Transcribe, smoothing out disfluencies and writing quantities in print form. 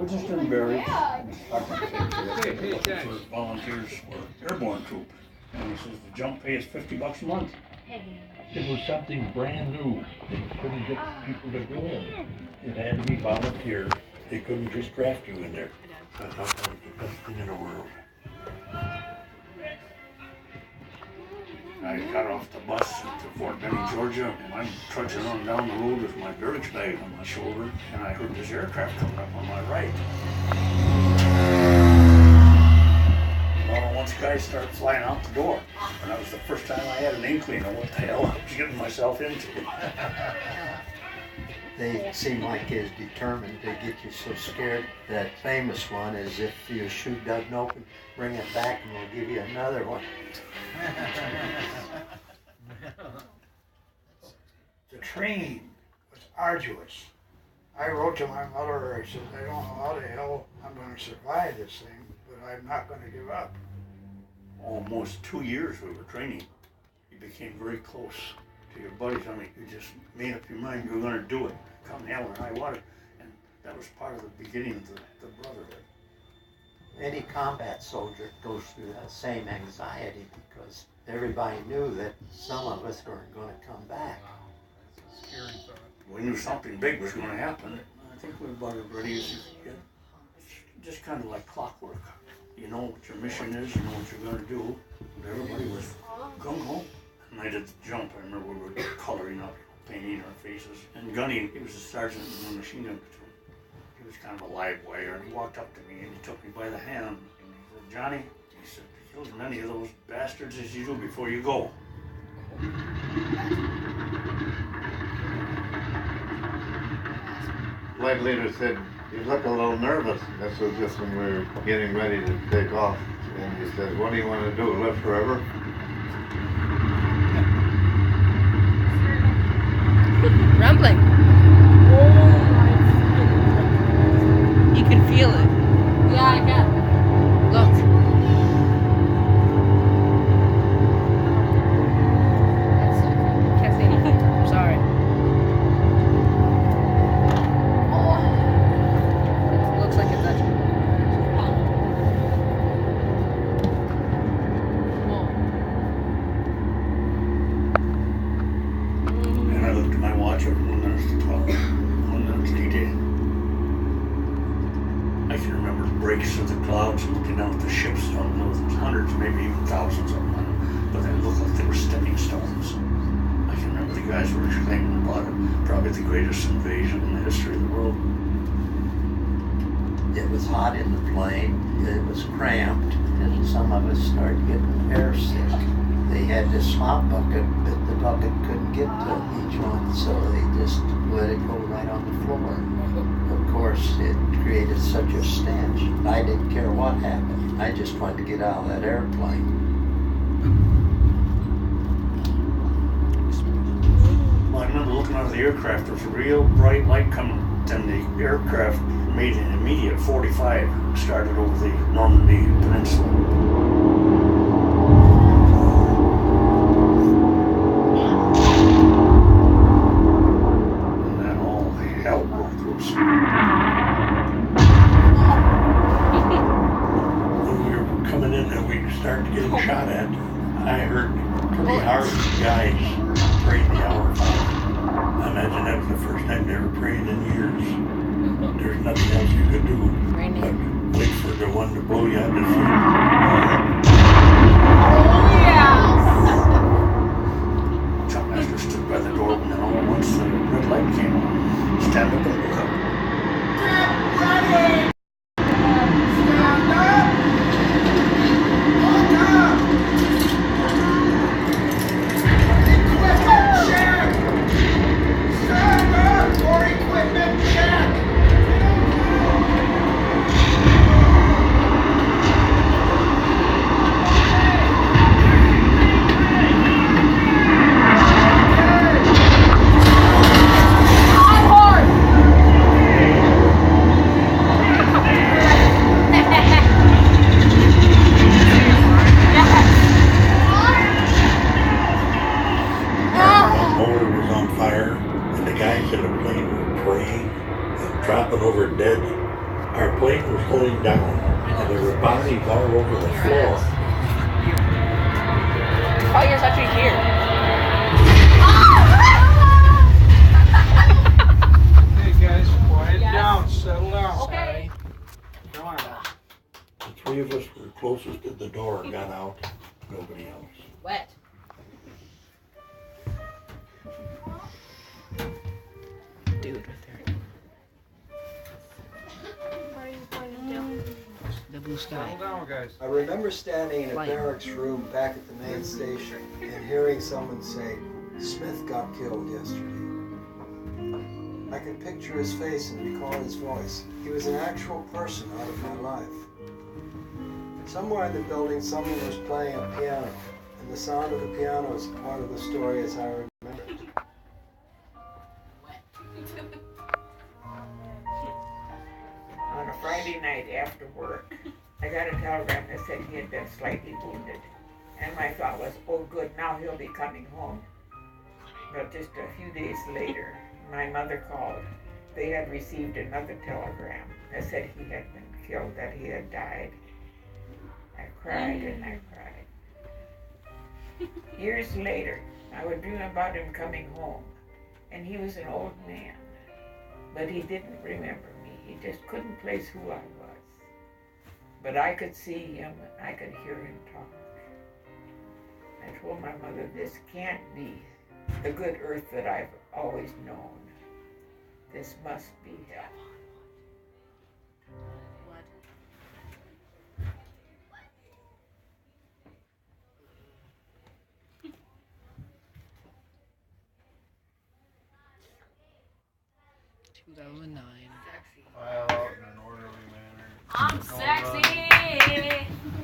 We're just in barracks. For volunteers for airborne troop. And he says the jump pay is $50 a month. It was something brand new. They couldn't get people to go in. It had to be volunteer. They couldn't just draft you in there. I thought that was the best thing in the world. I got off the bus at Fort Benning, Georgia, and I'm trudging on down the road with my barracks bag on my shoulder, and I heard this aircraft coming up on my right. Well, once guys started flying out the door, and that was the first time I had an inkling of what the hell I was getting myself into. They seem like it's determined to get you so scared. That famous one is if your chute doesn't open, bring it back and we'll give you another one. The training was arduous. I wrote to my mother, I said, I don't know how the hell I'm going to survive this thing, but I'm not going to give up. Almost 2 years we were training. You became very close to your buddies. I mean, you just made up your mind you were going to do it, come hell or high water. And that was part of the beginning of the brotherhood. Any combat soldier goes through that same anxiety because everybody knew that some of us weren't going to come back. Scary thought. We knew something big was going to happen. I think we were about as ready as you could get. It's just kind of like clockwork. You know what your mission is, you know what you're going to do. But everybody was gung-ho. And I did the jump. I remember we were coloring up, painting our faces. And gunning, he was a sergeant in the machine gun platoon. He was kind of a live wire, and he walked up to me and he took me by the hand. And he said, Johnny, he said, kill as many of those bastards as you do before you go. Flight leader said, you look a little nervous. This was just when we were getting ready to take off. And he said, what do you want to do, live forever? Rumbling. You can feel it. Yeah, I can. Look. Can't see anything. I'm sorry. It looks like it's touching. And I looked at my watch at 1 minute to 12. 1 minute to D-Day. I can remember the breaks of the clouds and looking down at the ships. I don't know, there was hundreds, maybe even thousands of them. But they looked like they were stepping stones. I can remember the guys were exclaiming about it. Probably the greatest invasion in the history of the world. It was hot in the plane, it was cramped, and some of us started getting air sick. They had this hot bucket, but the bucket couldn't get to each one, so they just let it go right on the floor. Of course, it created such a stench. I didn't care what happened. I just wanted to get out of that airplane. Well, I remember looking out of the aircraft, there was a real bright light coming. Then the aircraft made an immediate 45, started over the Normandy Peninsula. When we were coming in and we started getting shot at, I heard pretty hard guys pray the hour. I imagine that was the first time they were praying in years. There's nothing else you could do but wait for the one to blow you out the feet. Chuckmaster stood by the door, and then all at once the red light came on. Stand up and look up. Get ready! Stand up! Look up! Equipment check! Stand up for equipment check! Guys in the plane were praying and dropping over dead. Our plane was going down, and there were bodies all over the floor. Oh, you're actually here. Hey guys, quiet down, settle down. Okay. Come on. The three of us were closest to the door, got out, nobody else. Wet. Dude, right there. What are you pointing to? The blue sky. Settle down, guys. I remember standing in a Light. barracks room back at the main station and hearing someone say, "Smith got killed yesterday." I could picture his face and recall his voice. He was an actual person out of my life. Somewhere in the building, someone was playing a piano, and the sound of the piano is part of the story as I remember it. On a Friday night after work, I got a telegram that said he had been slightly wounded. And my thought was, oh good, now he'll be coming home. But just a few days later, my mother called. They had received another telegram that said he had been killed, that he had died. I cried and I cried. Years later, I would dream about him coming home. And he was an old man. But he didn't remember me. He just couldn't place who I was. But I could see him, I could hear him talk. I told my mother, this can't be the good earth that I've always known. This must be hell. What? $2009. File out in an orderly manner. I'm Don't sexy.